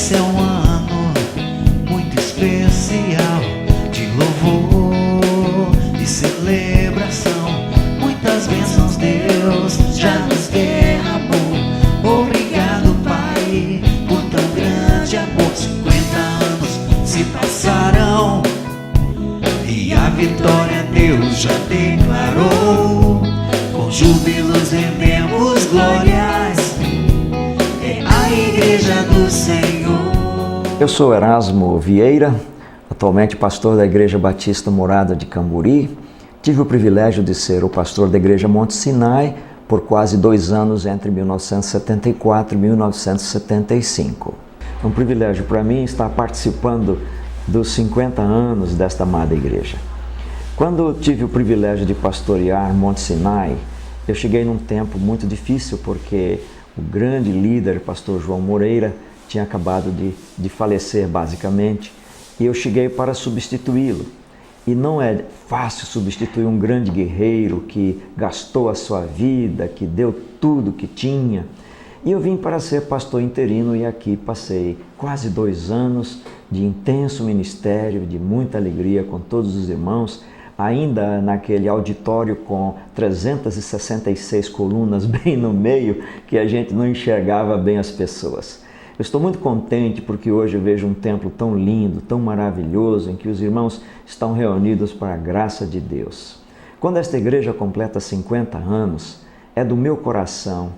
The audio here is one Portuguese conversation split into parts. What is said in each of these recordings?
Esse é um ano muito especial de louvor e celebração. Muitas bênçãos Deus já nos derramou. Obrigado, Pai, por tão grande amor. 50 anos se passarão e a vitória Deus já declarou. Com júbilos rendemos glórias, é a Igreja do Senhor. Eu sou Erasmo Vieira, atualmente pastor da Igreja Batista Morada de Camburi. Tive o privilégio de ser o pastor da Igreja Monte Sinai por quase 2 anos, entre 1974 e 1975. É um privilégio para mim estar participando dos 50 anos desta amada igreja. Quando tive o privilégio de pastorear Monte Sinai, eu cheguei num tempo muito difícil, porque o grande líder, pastor João Moreira, tinha acabado de falecer, basicamente, e eu cheguei para substituí-lo. E não é fácil substituir um grande guerreiro que gastou a sua vida, que deu tudo que tinha. E eu vim para ser pastor interino e aqui passei quase 2 anos de intenso ministério, de muita alegria com todos os irmãos, ainda naquele auditório com 366 colunas bem no meio, que a gente não enxergava bem as pessoas. Eu estou muito contente porque hoje eu vejo um templo tão lindo, tão maravilhoso, em que os irmãos estão reunidos para a graça de Deus. Quando esta igreja completa 50 anos, é do meu coração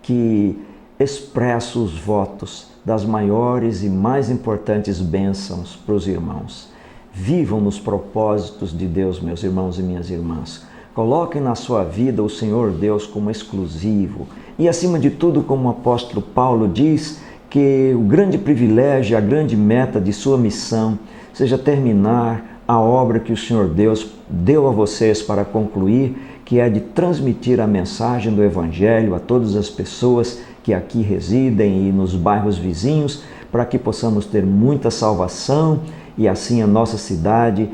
que expresso os votos das maiores e mais importantes bênçãos para os irmãos. Vivam nos propósitos de Deus, meus irmãos e minhas irmãs. Coloquem na sua vida o Senhor Deus como exclusivo. E acima de tudo, como o apóstolo Paulo diz, que o grande privilégio, a grande meta de sua missão seja terminar a obra que o Senhor Deus deu a vocês para concluir, que é de transmitir a mensagem do Evangelho a todas as pessoas que aqui residem e nos bairros vizinhos, para que possamos ter muita salvação e assim a nossa cidade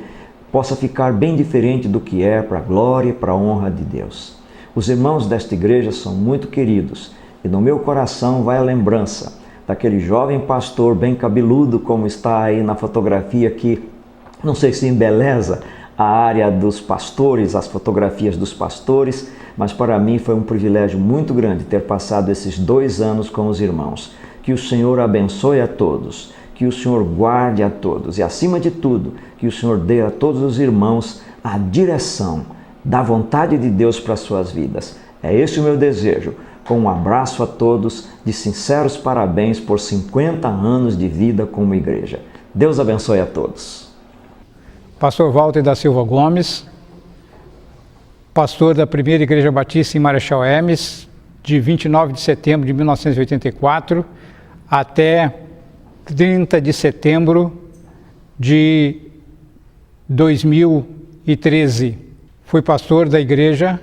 possa ficar bem diferente do que é, para a glória e para a honra de Deus. Os irmãos desta igreja são muito queridos e no meu coração vai a lembrança daquele jovem pastor bem cabeludo, como está aí na fotografia aqui. Não sei se embeleza a área dos pastores, as fotografias dos pastores, mas para mim foi um privilégio muito grande ter passado esses 2 anos com os irmãos. Que o Senhor abençoe a todos, que o Senhor guarde a todos e, acima de tudo, que o Senhor dê a todos os irmãos a direção da vontade de Deus para as suas vidas. É esse o meu desejo. Com um abraço a todos, de sinceros parabéns por 50 anos de vida como igreja. Deus abençoe a todos. Pastor Walter da Silva Gomes, pastor da Primeira Igreja Batista em Marechal Hermes, de 29 de setembro de 1984 até 30 de setembro de 2013. Fui pastor da Igreja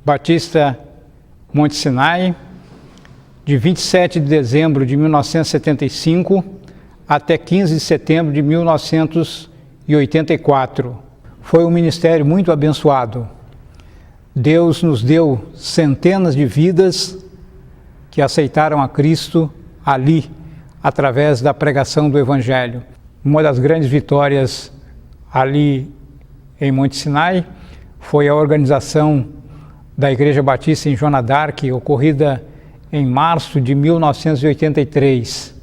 Batista Monte Sinai, de 27 de dezembro de 1975 até 15 de setembro de 1984. Foi um ministério muito abençoado. Deus nos deu centenas de vidas que aceitaram a Cristo ali, através da pregação do Evangelho. Uma das grandes vitórias ali em Monte Sinai foi a organização da Igreja Batista em Joana d'Arc, ocorrida em março de 1983,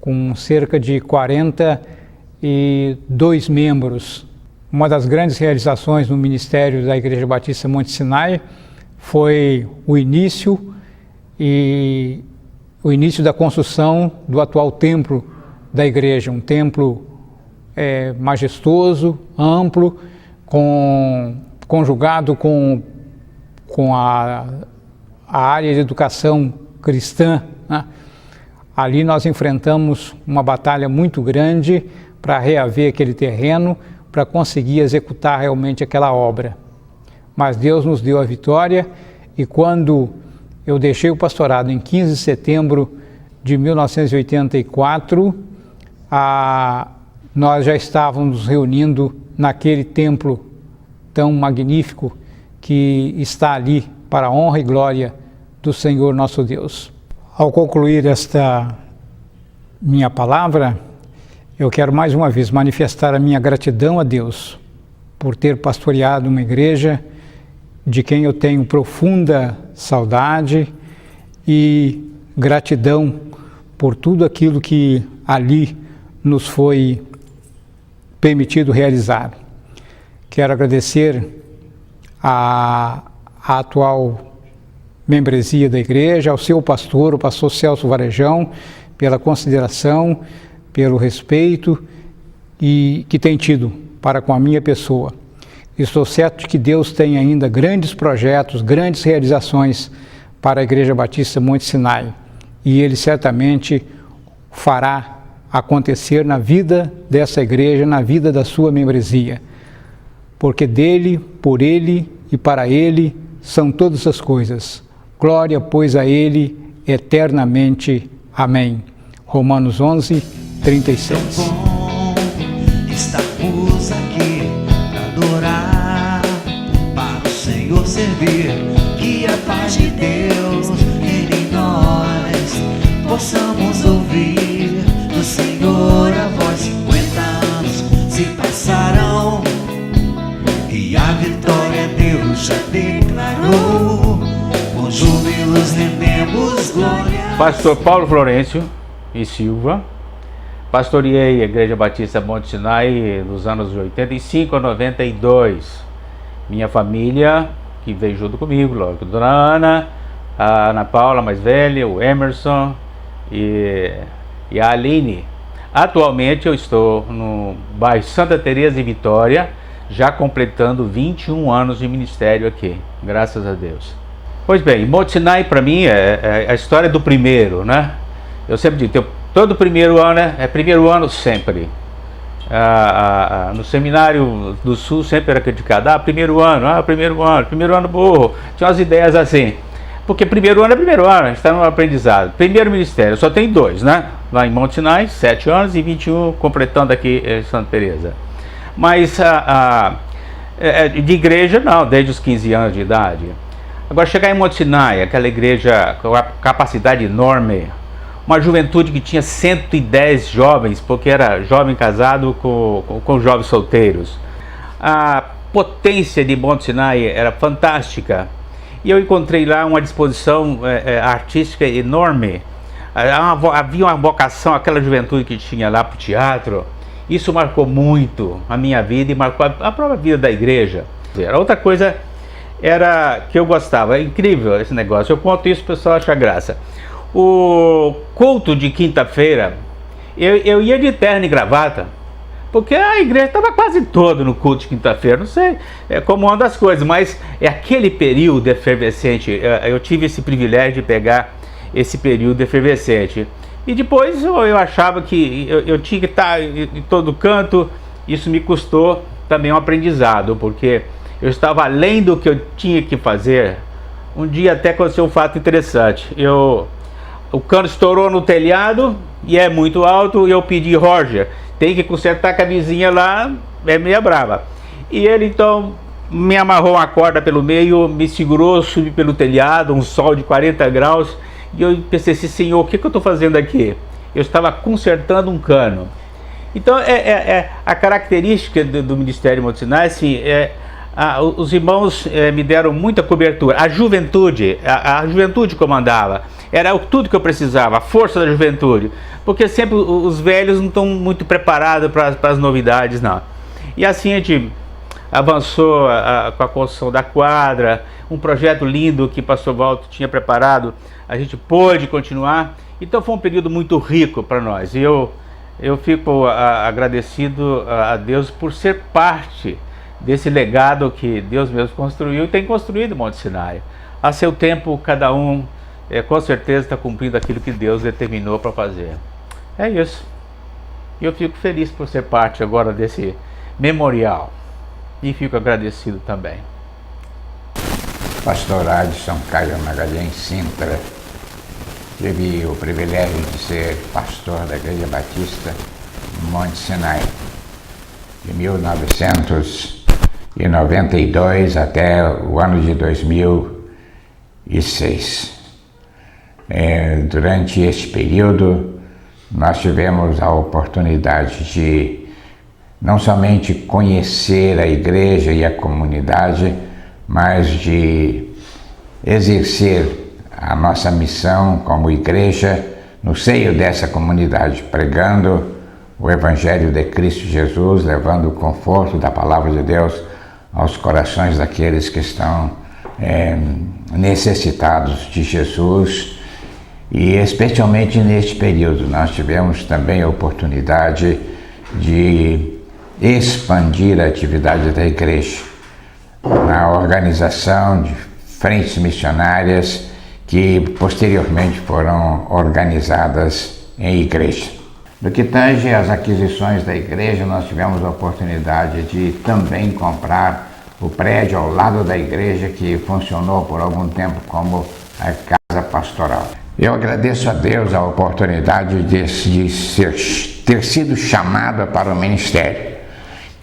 com cerca de 42 membros. Uma das grandes realizações no ministério da Igreja Batista Monte Sinai foi o início da construção do atual templo da igreja, um templo majestoso, amplo, conjugado com a área de educação cristã, né? Ali nós enfrentamos uma batalha muito grande para reaver aquele terreno, para conseguir executar realmente aquela obra. Mas Deus nos deu a vitória, e quando eu deixei o pastorado em 15 de setembro de 1984, nós já estávamos nos reunindo naquele templo tão magnífico que está ali para a honra e glória do Senhor nosso Deus. Ao concluir esta minha palavra, eu quero mais uma vez manifestar a minha gratidão a Deus por ter pastoreado uma igreja de quem eu tenho profunda saudade e gratidão por tudo aquilo que ali nos foi permitido realizar. Quero agradecer a atual membresia da igreja, ao seu pastor, o pastor Celso Varejão, pela consideração, pelo respeito e que tem tido para com a minha pessoa. Estou certo de que Deus tem ainda grandes projetos, grandes realizações para a Igreja Batista Monte Sinai, e Ele certamente fará acontecer na vida dessa igreja, na vida da sua membresia, porque dele, por ele e para ele são todas as coisas. Glória, pois, a ele eternamente. Amém. Romanos 11, 36. Bom, estamos aqui para adorar, para o Senhor servir, que a paz de Deus em nós possamos ouvir do Senhor a voz. 50 anos se passarão e a vitória Deus já declarou. Com júbilos rendemos glória. Pastor Paulo Florencio e Silva, pastoreei a Igreja Batista Monte Sinai nos anos de 85 a 92. Minha família, que veio junto comigo, logo, a Dona Ana, a Ana Paula mais velha, o Emerson e a Aline. Atualmente eu estou no bairro Santa Teresa e Vitória, já completando 21 anos de ministério aqui, graças a Deus. Pois bem, Monte Sinai para mim é a história do primeiro, né? Eu sempre digo, todo primeiro ano é primeiro ano sempre. No seminário do Sul sempre era criticado, primeiro ano burro. Tinha umas ideias assim, porque primeiro ano é primeiro ano, a gente está no aprendizado. Primeiro ministério, só tem 2, né? Lá em Monte Sinai, 7 anos e 21 completando aqui em Santa Teresa. Mas de igreja não, desde os 15 anos de idade. Agora chegar em Monte Sinai, aquela igreja com a capacidade enorme, uma juventude que tinha 110 jovens, porque era jovem casado com jovens solteiros. A potência de Monte Sinai era fantástica. E eu encontrei lá uma disposição artística enorme. Havia uma vocação, aquela juventude que tinha lá para o teatro. Isso marcou muito a minha vida e marcou a própria vida da igreja. Outra coisa era que eu gostava, é incrível esse negócio, eu conto isso, o pessoal acha graça. O culto de quinta-feira, eu ia de terno e gravata, porque a igreja estava quase toda no culto de quinta-feira, não sei como anda as coisas, mas é aquele período efervescente, eu tive esse privilégio de pegar esse período efervescente. E depois eu achava que eu tinha que estar em todo canto. Isso me custou também um aprendizado, porque eu estava além do que eu tinha que fazer. Um dia até aconteceu um fato interessante. O cano estourou no telhado e é muito alto, e eu pedi, Roger, tem que consertar que a vizinha lá é meia brava. E ele então me amarrou uma corda pelo meio, me segurou, subi pelo telhado, um sol de 40 graus, e eu pensei assim, Senhor, o que eu estou fazendo aqui? Eu estava consertando um cano. Então a característica do Ministério Monte Sinai, assim, os irmãos me deram muita cobertura. A juventude comandava. Era tudo que eu precisava, a força da juventude. Porque sempre os velhos não estão muito preparados para as novidades, não. E assim a gente avançou com a construção da quadra, um projeto lindo que o pastor Walter tinha preparado, a gente pôde continuar. Então foi um período muito rico para nós. E eu fico agradecido a Deus por ser parte desse legado que Deus mesmo construiu e tem construído Monte Sinai. A seu tempo, cada um com certeza está cumprindo aquilo que Deus determinou para fazer. É isso. E eu fico feliz por ser parte agora desse memorial. E fico agradecido também. Pastor Adson Caio Magalhães Sintra. Tive o privilégio de ser pastor da Igreja Batista Monte Sinai, de 1992 até o ano de 2006. Durante esse período, nós tivemos a oportunidade de não somente conhecer a igreja e a comunidade, mas de exercer a nossa missão como igreja no seio dessa comunidade, pregando o Evangelho de Cristo Jesus, levando o conforto da Palavra de Deus aos corações daqueles que estão necessitados de Jesus. E especialmente neste período nós tivemos também a oportunidade de expandir a atividade da igreja na organização de frentes missionárias que posteriormente foram organizadas em igreja. No que tange às aquisições da igreja, nós tivemos a oportunidade de também comprar o prédio ao lado da igreja, que funcionou por algum tempo como a casa pastoral. Eu agradeço a Deus a oportunidade de ter sido chamado para o ministério.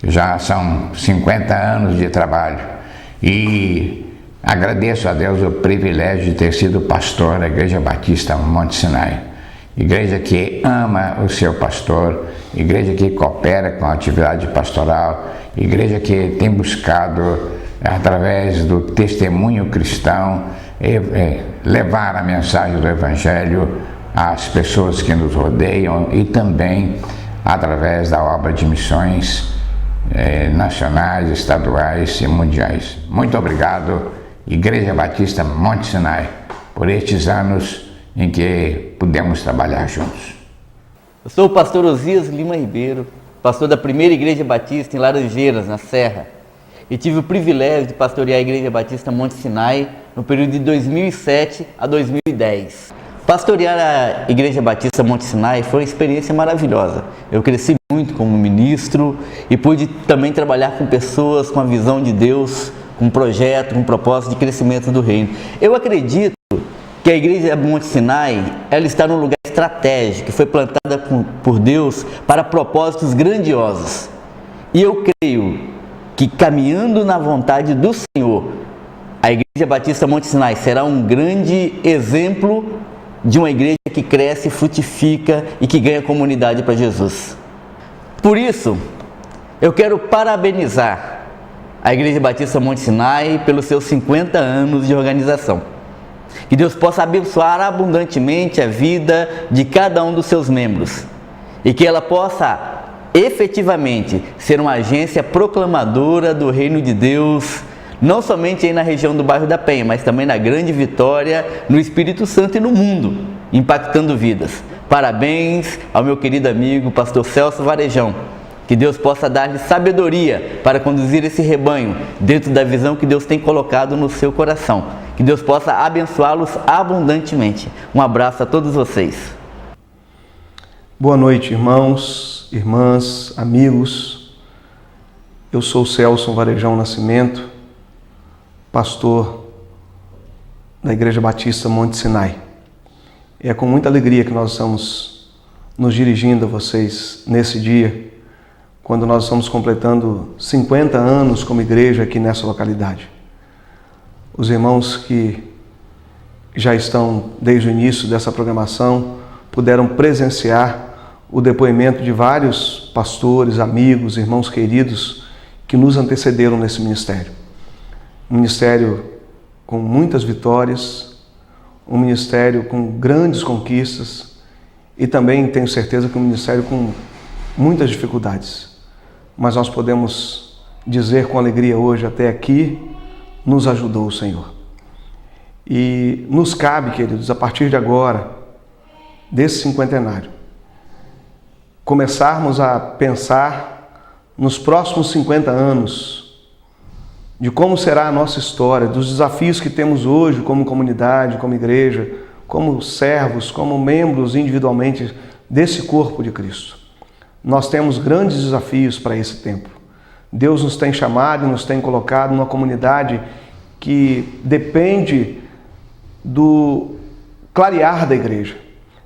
Já são 50 anos de trabalho e agradeço a Deus o privilégio de ter sido pastor da Igreja Batista Monte Sinai. Igreja que ama o seu pastor, igreja que coopera com a atividade pastoral, igreja que tem buscado, através do testemunho cristão, levar a mensagem do Evangelho às pessoas que nos rodeiam e também através da obra de missões nacionais, estaduais e mundiais. Muito obrigado, Igreja Batista Monte Sinai, por estes anos em que pudemos trabalhar juntos. Eu sou o pastor Osias Lima Ribeiro, pastor da Primeira Igreja Batista em Laranjeiras, na Serra, e tive o privilégio de pastorear a Igreja Batista Monte Sinai no período de 2007 a 2010. Pastorear a Igreja Batista Monte Sinai foi uma experiência maravilhosa. Eu cresci muito como ministro e pude também trabalhar com pessoas com a visão de Deus, com um projeto, com um propósito de crescimento do reino. Eu acredito que a Igreja Monte Sinai, ela está num lugar estratégico, que foi plantada por Deus para propósitos grandiosos. E eu creio que, caminhando na vontade do Senhor, a Igreja Batista Monte Sinai será um grande exemplo de uma igreja que cresce, frutifica e que ganha comunidade para Jesus. Por isso, eu quero parabenizar a Igreja Batista Monte Sinai pelos seus 50 anos de organização. Que Deus possa abençoar abundantemente a vida de cada um dos seus membros e que ela possa efetivamente ser uma agência proclamadora do reino de Deus, não somente aí na região do bairro da Penha, mas também na Grande Vitória, no Espírito Santo e no mundo, impactando vidas. Parabéns ao meu querido amigo pastor Celso Varejão. Que Deus possa dar-lhe sabedoria para conduzir esse rebanho dentro da visão que Deus tem colocado no seu coração. Que Deus possa abençoá-los abundantemente. Um abraço a todos vocês. Boa noite, irmãos, irmãs, amigos. Eu sou o Celso Varejão Nascimento, pastor da Igreja Batista Monte Sinai. É com muita alegria que nós estamos nos dirigindo a vocês nesse dia, quando nós estamos completando 50 anos como igreja aqui nessa localidade. Os irmãos que já estão desde o início dessa programação puderam presenciar o depoimento de vários pastores, amigos, irmãos queridos que nos antecederam nesse ministério. Um ministério com muitas vitórias, um ministério com grandes conquistas e também tenho certeza que um ministério com muitas dificuldades. Mas nós podemos dizer com alegria hoje, até aqui, nos ajudou o Senhor. E nos cabe, queridos, a partir de agora, desse cinquentenário, começarmos a pensar nos próximos 50 anos, de como será a nossa história, dos desafios que temos hoje como comunidade, como igreja, como servos, como membros individualmente desse corpo de Cristo. Nós temos grandes desafios para esse tempo. Deus nos tem chamado e nos tem colocado numa comunidade que depende do clarear da igreja,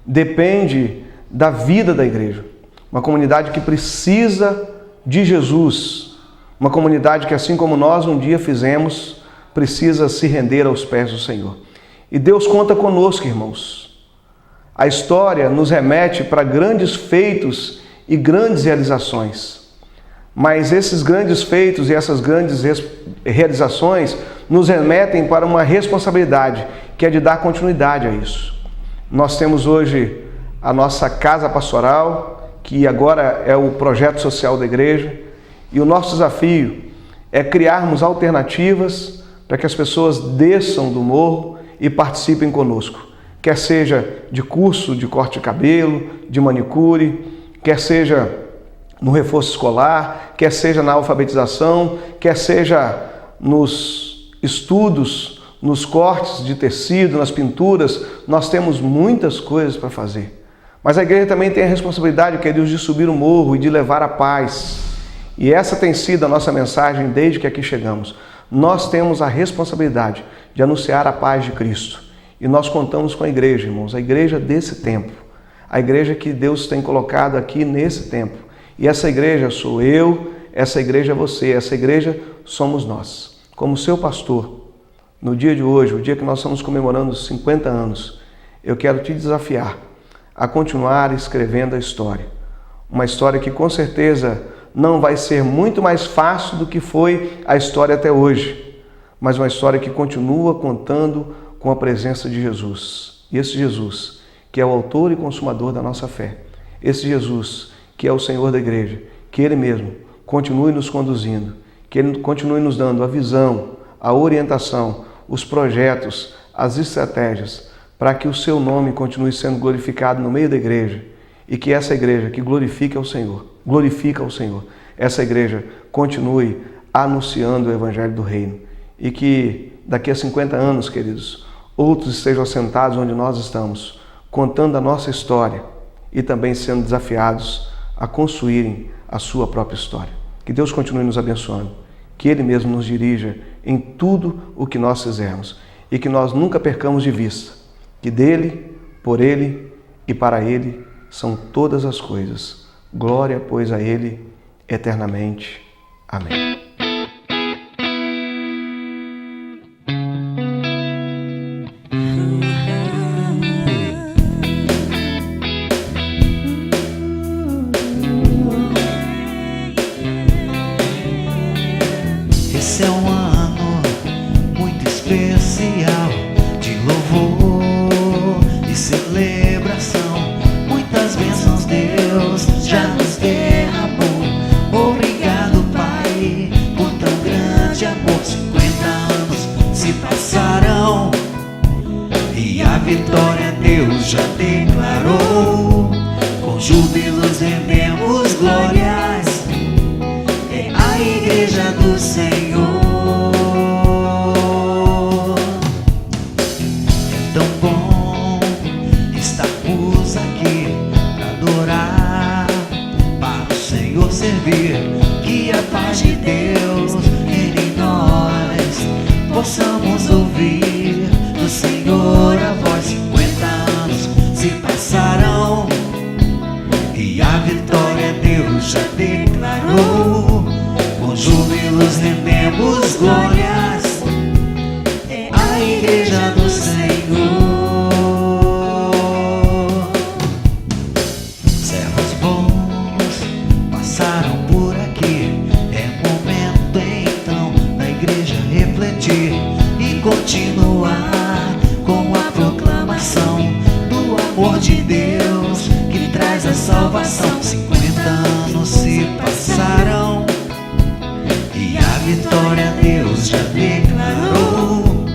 depende da vida da igreja. Uma comunidade que precisa de Jesus, uma comunidade que, assim como nós um dia fizemos, precisa se render aos pés do Senhor. E Deus conta conosco, irmãos. A história nos remete para grandes feitos e grandes realizações. Mas esses grandes feitos e essas grandes realizações nos remetem para uma responsabilidade, que é de dar continuidade a isso. Nós temos hoje a nossa casa pastoral, que agora é o projeto social da igreja, e o nosso desafio é criarmos alternativas para que as pessoas desçam do morro e participem conosco. Quer seja de curso de corte de cabelo, de manicure, quer seja no reforço escolar, quer seja na alfabetização, quer seja nos estudos, nos cortes de tecido, nas pinturas. Nós temos muitas coisas para fazer. Mas a igreja também tem a responsabilidade, queridos, de subir o morro e de levar a paz. E essa tem sido a nossa mensagem desde que aqui chegamos. Nós temos a responsabilidade de anunciar a paz de Cristo. E nós contamos com a igreja, irmãos, a igreja desse tempo. A igreja que Deus tem colocado aqui nesse tempo. E essa igreja sou eu, essa igreja é você, essa igreja somos nós. Como seu pastor, no dia de hoje, o dia que nós estamos comemorando os 50 anos, eu quero te desafiar a continuar escrevendo a história. Uma história que com certeza não vai ser muito mais fácil do que foi a história até hoje, mas uma história que continua contando com a presença de Jesus. E esse Jesus, que é o autor e consumador da nossa fé, esse Jesus, que é o Senhor da igreja, que Ele mesmo continue nos conduzindo, que Ele continue nos dando a visão, a orientação, os projetos, as estratégias, para que o Seu nome continue sendo glorificado no meio da igreja e que essa igreja que glorifica ao Senhor, essa igreja continue anunciando o Evangelho do Reino e que daqui a 50 anos, queridos, outros estejam assentados onde nós estamos, contando a nossa história e também sendo desafiados a construírem a sua própria história. Que Deus continue nos abençoando, que Ele mesmo nos dirija em tudo o que nós fizermos e que nós nunca percamos de vista que dele, por Ele e para Ele são todas as coisas. Glória, pois, a Ele eternamente. Amém. Esse é um ano muito especial de louvor e celebração. Muitas bênçãos Deus já nos derramou. Obrigado, Pai, por tão grande amor. 50 anos se passaram e a vitória Deus já declarou. Com júbilos rendemos glórias, é a igreja do Senhor. É tão bom estarmos aqui para adorar, para o Senhor servir. Que a paz de Deus em nós possamos ouvir do Senhor a voz. 50 anos se passaram e a vitória Deus já declarou. Com júbilos rendemos glórias, é a igreja do Senhor. Servos bons passaram por aqui, é momento então da igreja refletir e continuar com a proclamação do amor de Deus que traz a salvação. 50 anos se passaram e a vitória Deus já declarou.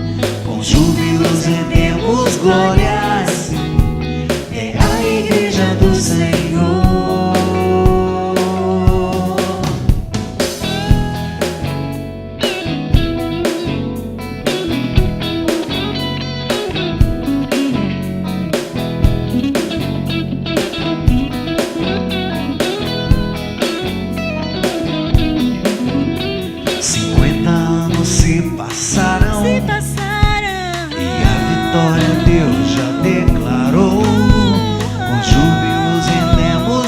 Com júbilos rendemos glórias, é a igreja do Senhor. Se passaram e a vitória Deus já declarou. Com júbilos rendemos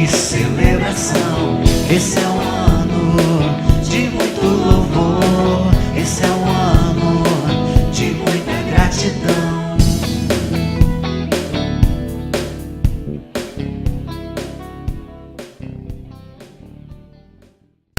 celebração. Esse é um ano de muito louvor. Esse é um ano de muita gratidão.